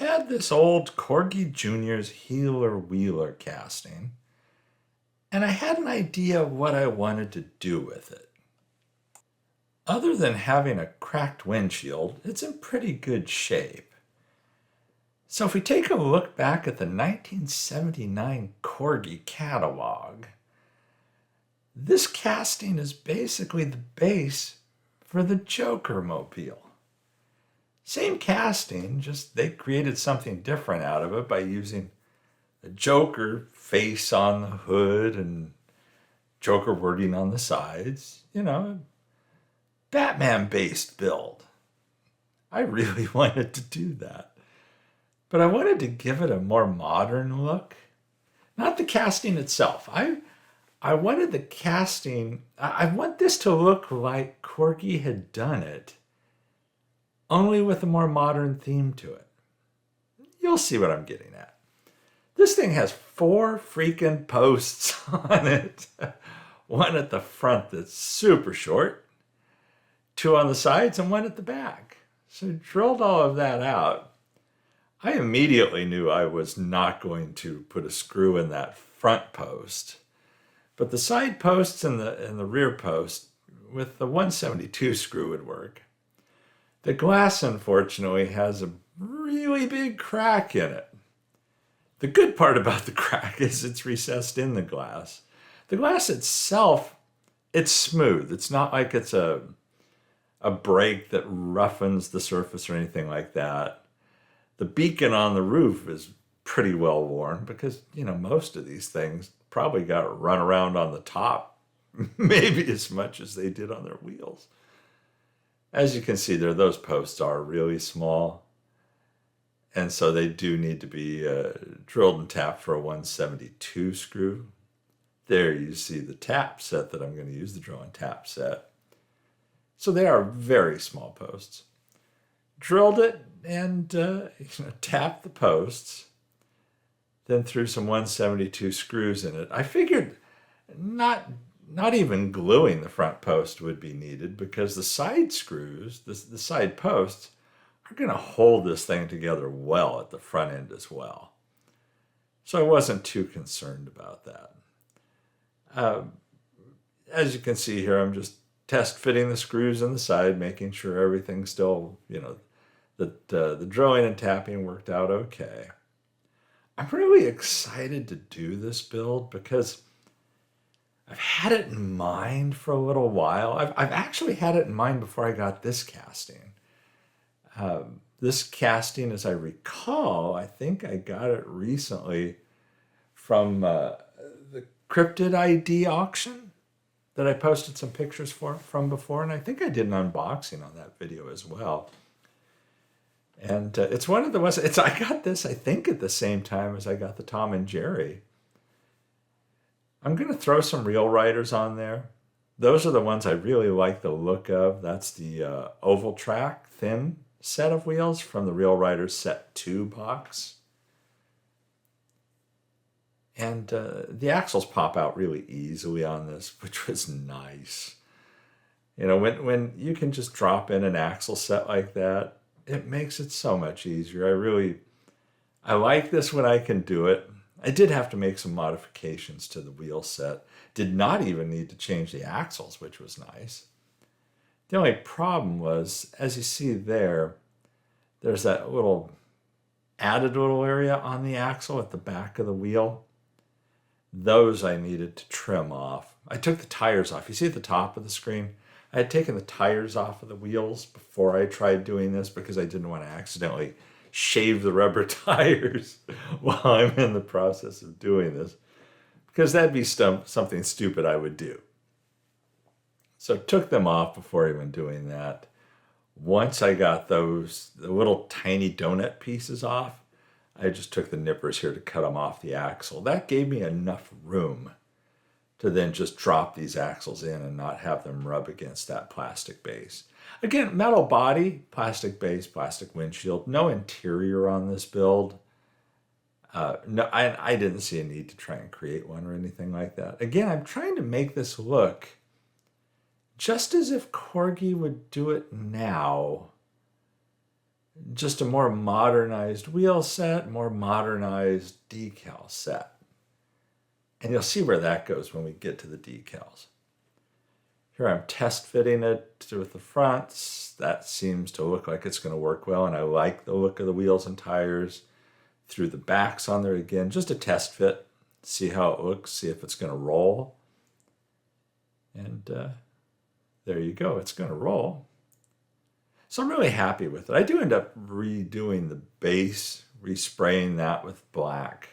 had this old Corgi Juniors Healer Wheeler casting, and I had an idea of what I wanted to do with it. Other than having a cracked windshield, it's in pretty good shape. So if we take a look back at the 1979 Corgi catalog, this casting is basically the base for the Jokermobile. Same casting, just they created something different out of it by using a Joker face on the hood and Joker wording on the sides. Batman-based build. I really wanted to do that. But I wanted to give it a more modern look. Not the casting itself. I wanted the casting, I want this to look like Corgi had done it, only with a more modern theme to it. You'll see what I'm getting at. This thing has 4 freaking posts on it. One at the front that's super short, 2 on the sides, and 1 at the back. So drilled all of that out. I immediately knew I was not going to put a screw in that front post. But the side posts and the rear post with the 172 screw would work. The glass, unfortunately, has a really big crack in it. The good part about the crack is it's recessed in the glass. The glass itself, it's smooth. It's not like it's a break that roughens the surface or anything like that. The beacon on the roof is pretty well worn because, most of these things probably got run around on the top, maybe as much as they did on their wheels. As you can see there, those posts are really small, and so they do need to be drilled and tapped for a 172 screw. There you see the tap set that I'm going to use, the drill and tap set. So they are very small posts. Drilled it and tapped the posts, then threw some 172 screws in it. I figured not even gluing the front post would be needed because the side screws, the side posts, are going to hold this thing together well at the front end as well. So I wasn't too concerned about that. As you can see here, I'm just test fitting the screws in the side, making sure everything's still, that the drilling and tapping worked out okay. I'm really excited to do this build because I've had it in mind for a little while. I've actually had it in mind before I got this casting. This casting, as I recall, I think I got it recently from the Cryptid ID auction that I posted some pictures from before, and I think I did an unboxing on that video as well. And it's one of the ones, I got this, I think, at the same time as I got the Tom and Jerry. I'm going to throw some Real Riders on there. Those are the ones I really like the look of. That's the oval track thin set of wheels from the Real Riders Set 2 box. And the axles pop out really easily on this, which was nice. When you can just drop in an axle set like that, it makes it so much easier. I like this when I can do it. I did have to make some modifications to the wheel set. Did not even need to change the axles, which was nice. The only problem was, as you see there, there's that added little area on the axle at the back of the wheel. Those I needed to trim off. I took the tires off. You see at the top of the screen, I had taken the tires off of the wheels before I tried doing this because I didn't want to accidentally shave the rubber tires while I'm in the process of doing this, because that'd be something stupid I would do. So took them off before even doing that. Once I got the little tiny donut pieces off, I just took the nippers here to cut them off the axle. That gave me enough room to then just drop these axles in and not have them rub against that plastic base. Again, metal body, plastic base, plastic windshield, no interior on this build. No, I didn't see a need to try and create one or anything like that. Again, I'm trying to make this look just as if Corgi would do it now, just a more modernized wheel set, more modernized decal set. And you'll see where that goes when we get to the decals. Here I'm test fitting it with the fronts. That seems to look like it's going to work well, and I like the look of the wheels and tires. Through the backs on there again, just a test fit, see how it looks, see if it's going to roll. And there you go, it's going to roll. So I'm really happy with it. I do end up redoing the base, respraying that with black,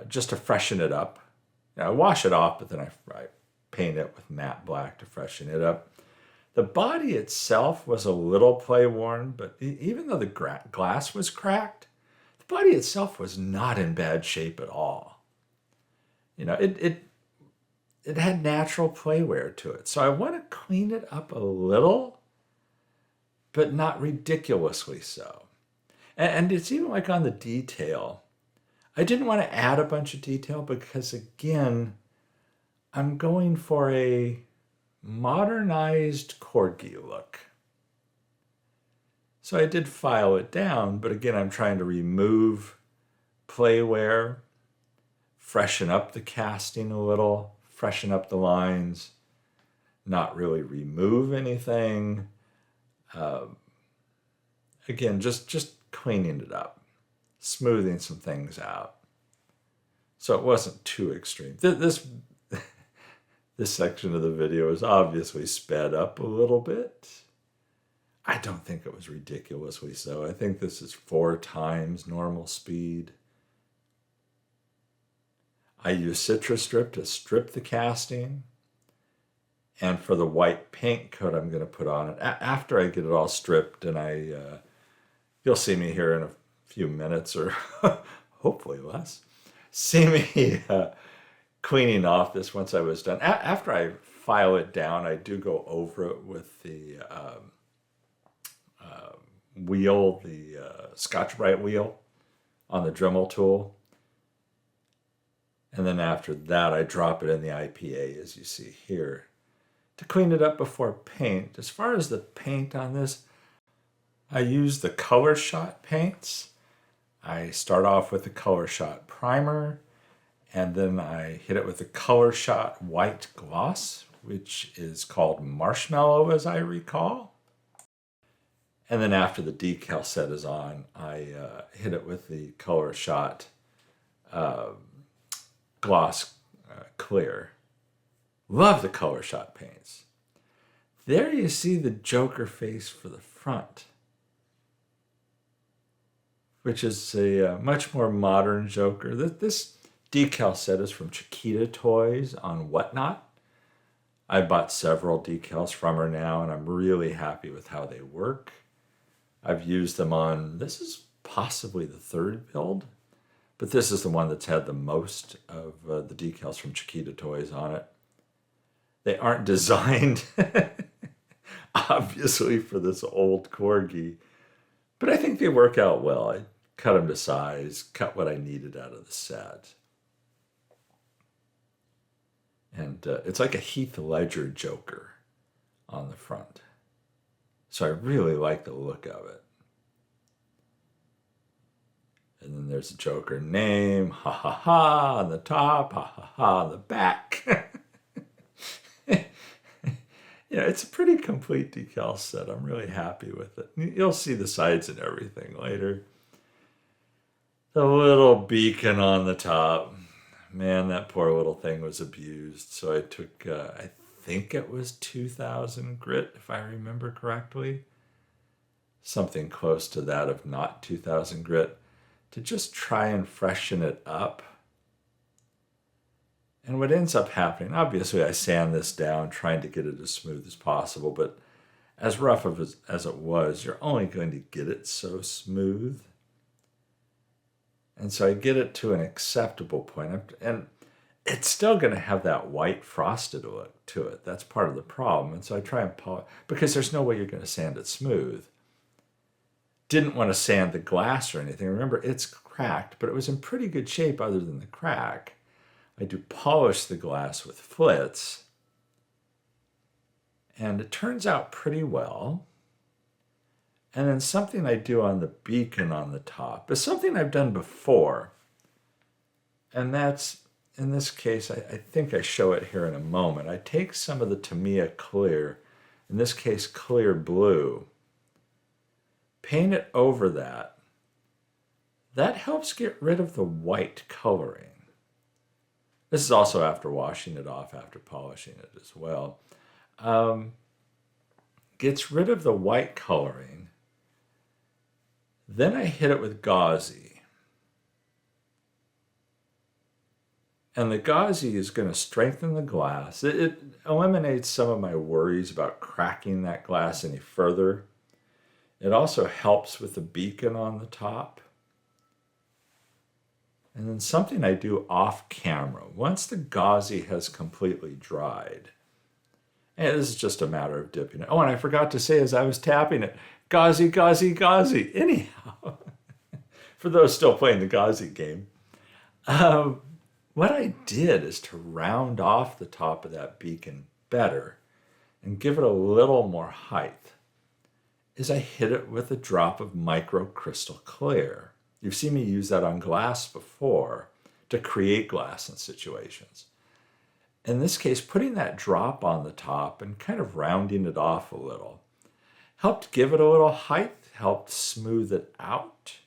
just to freshen it up. I wash it off, but then I paint it with matte black to freshen it up. The body itself was a little play worn, but even though the glass was cracked, the body itself was not in bad shape at all. It had natural play wear to it. So I want to clean it up a little, but not ridiculously so. And it's even like on the detail. I didn't want to add a bunch of detail because, again, I'm going for a modernized Corgi look. So I did file it down, but again, I'm trying to remove play wear, freshen up the casting a little, freshen up the lines, not really remove anything. Again, just cleaning it up, smoothing some things out. So it wasn't too extreme. This section of the video is obviously sped up a little bit. I don't think it was ridiculously so. I think this is 4 times normal speed. I use Citrus Strip to strip the casting. And for the white paint coat I'm going to put on it, after I get it all stripped, and you'll see me here in a few minutes, or hopefully less, see me cleaning off this once I was done. After I file it down, I do go over it with the wheel, the Scotch-Brite wheel on the Dremel tool. And then after that, I drop it in the IPA, as you see here, to clean it up before paint. As far as the paint on this, I use the Color Shot paints. I start off with the Color Shot primer, and then I hit it with the Color Shot white gloss, which is called Marshmallow, as I recall. And then after the decal set is on, I hit it with the Color Shot gloss clear. Love the Color Shot paints. There you see the Joker face for the front, which is a much more modern Joker. This decal set is from Chiquita Toys on Whatnot. I bought several decals from her now, and I'm really happy with how they work. I've used them on, this is possibly the 3rd build, but this is the one that's had the most of the decals from Chiquita Toys on it. They aren't designed, obviously, for this old Corgi, but I think they work out well. I cut them to size, cut what I needed out of the set. And it's like a Heath Ledger Joker on the front. So I really like the look of it. And then there's the Joker name, ha ha ha, on the top, ha ha ha, on the back. It's a pretty complete decal set. I'm really happy with it. You'll see the sides and everything later. The little beacon on the top. Man, that poor little thing was abused. So I took, I think it was 2000 grit, if I remember correctly. Something close to that of not 2000 grit, to just try and freshen it up. And what ends up happening, obviously I sand this down trying to get it as smooth as possible, but as rough as it was, you're only going to get it so smooth. And so I get it to an acceptable point, and it's still going to have that white frosted look to it. That's part of the problem. And so I try and polish, because there's no way you're going to sand it smooth. Didn't want to sand the glass or anything. Remember, it's cracked, but it was in pretty good shape other than the crack. I do polish the glass with flits, and it turns out pretty well. And then something I do on the beacon on the top is something I've done before. And that's, in this case, I think I show it here in a moment. I take some of the Tamiya clear, in this case clear blue, paint it over that. That helps get rid of the white coloring. This is also after washing it off, after polishing it as well. Gets rid of the white coloring. Then I hit it with gauzy. And the gauzy is going to strengthen the glass. It eliminates some of my worries about cracking that glass any further. It also helps with the beacon on the top. And then something I do off camera, once the gauzy has completely dried. And this is just a matter of dipping it. Oh, and I forgot to say as I was tapping it, gauzy, gauzy, gauzy. Anyhow, for those still playing the gauzy game, what I did is to round off the top of that beacon better and give it a little more height, is I hit it with a drop of micro crystal clear. You've seen me use that on glass before to create glass in situations. In this case, putting that drop on the top and kind of rounding it off a little helped give it a little height, helped smooth it out,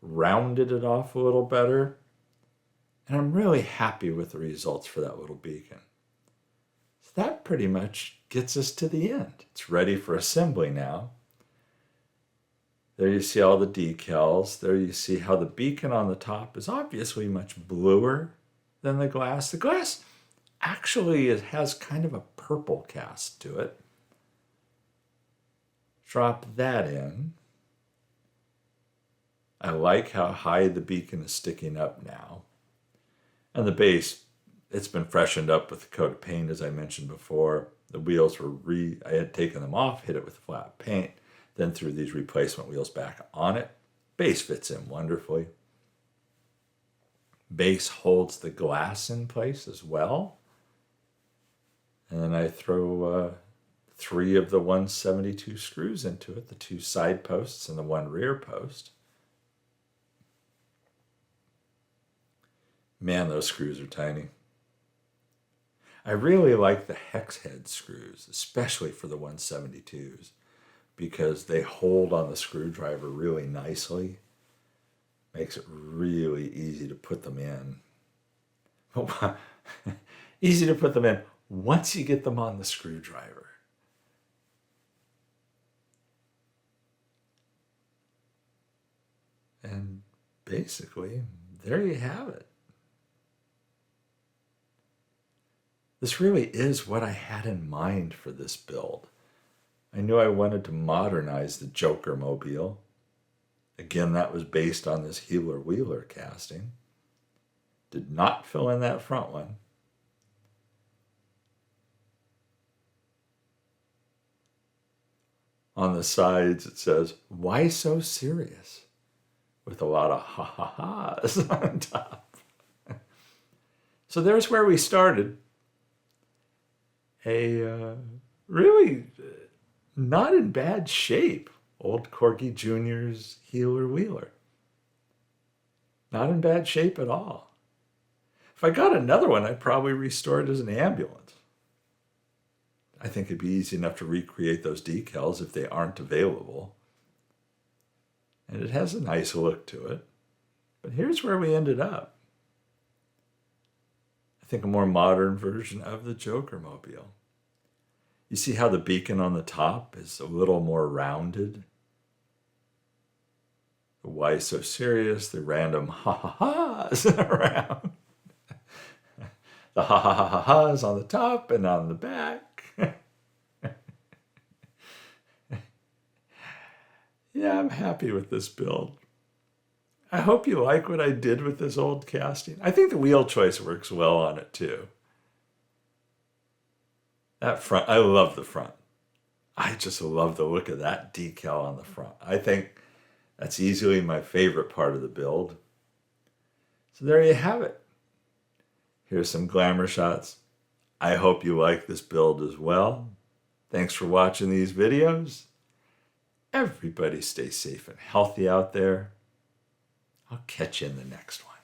rounded it off a little better. And I'm really happy with the results for that little beacon. So that pretty much gets us to the end. It's ready for assembly now. There you see all the decals. There you see how the beacon on the top is obviously much bluer than the glass. The glass actually has kind of a purple cast to it. Drop that in. I like how high the beacon is sticking up now. And the base, it's been freshened up with a coat of paint, as I mentioned before. The wheels were I had taken them off, hit it with flat paint, then threw these replacement wheels back on it. Base fits in wonderfully. Base holds the glass in place as well. And then I throw 3 of the 172 screws into it, the 2 side posts and the 1 rear post. Man, those screws are tiny. I really like the hex head screws, especially for the 172s, because they hold on the screwdriver really nicely. Makes it really easy to put them in. Easy to put them in once you get them on the screwdriver. And basically, there you have it. This really is what I had in mind for this build. I knew I wanted to modernize the Jokermobile. Again, that was based on this Healer Wheeler casting. Did not fill in that front one. On the sides it says, "Why so serious?" with a lot of ha-ha-ha's on top. So there's where we started. A really not in bad shape old Corgi Juniors Healer Wheeler. Not in bad shape at all. If I got another one, I'd probably restore it as an ambulance. I think it'd be easy enough to recreate those decals if they aren't available. And it has a nice look to it. But here's where we ended up. I think a more modern version of the Jokermobile. You see how the beacon on the top is a little more rounded? The why so serious, the random ha-ha-ha's around. The ha-ha-ha-ha's on the top and on the back. Yeah, I'm happy with this build. I hope you like what I did with this old casting. I think the wheel choice works well on it too. That front, I love the front. I just love the look of that decal on the front. I think that's easily my favorite part of the build. So there you have it. Here's some glamour shots. I hope you like this build as well. Thanks for watching these videos. Everybody stay safe and healthy out there. I'll catch you in the next one.